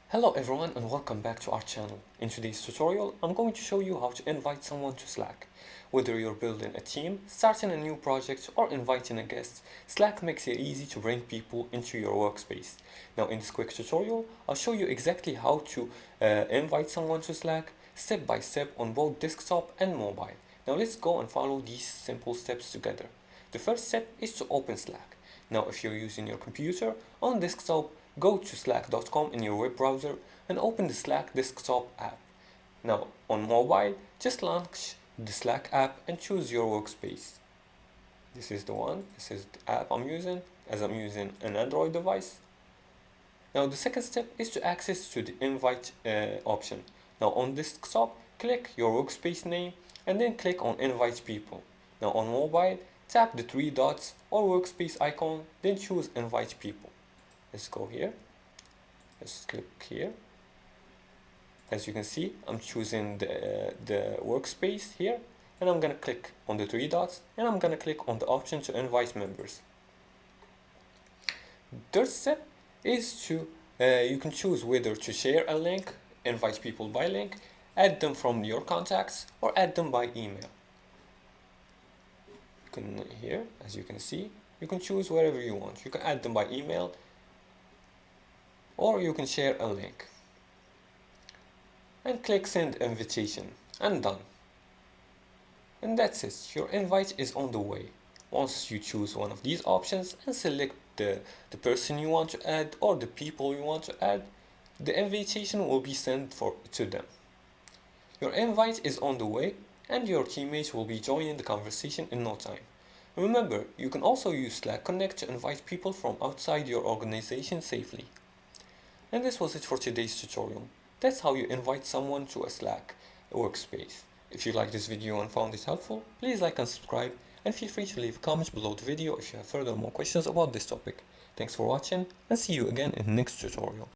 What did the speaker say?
Hello everyone and welcome back to our channel. In today's tutorial, I'm going to show you how to invite someone to Slack. Whether you're building a team, starting a new project, or inviting a guest, Slack makes it easy to bring people into your workspace. Now in this quick tutorial, I'll show you exactly how to invite someone to Slack, step by step on both desktop and mobile. Now let's go and follow these simple steps together. The first step is to open Slack. Now if you're using your computer, on desktop, go to slack.com in your web browser and open the Slack desktop app. Now on mobile, just launch the Slack app and choose your workspace. This is the one, this is the app I'm using, as I'm using an Android device. Now the second step is to access to the invite option. Now on desktop, click your workspace name and then click on invite people. Now on mobile, tap the three dots or workspace icon, then choose invite people. Let's go here. Let's click here. As you can see, I'm choosing the workspace here, and I'm gonna click on the three dots, and I'm gonna click on the option to invite members. Third step is to you can choose whether to share a link, invite people by link, add them from your contacts, or add them by email. Here, as you can see, you can choose wherever you want. You can add them by email, or you can share a link. And click send invitation, and done. And that's it, your invite is on the way. Once you choose one of these options and select the person you want to add or the people you want to add, the invitation will be sent to them. Your invite is on the way and your teammates will be joining the conversation in no time. Remember, you can also use Slack Connect to invite people from outside your organization safely. And this was it for today's tutorial. That's how you invite someone to a Slack workspace. If you liked this video and found it helpful, please like and subscribe, and feel free to leave comments below the video if you have further more questions about this topic. Thanks for watching, and see you again in the next tutorial.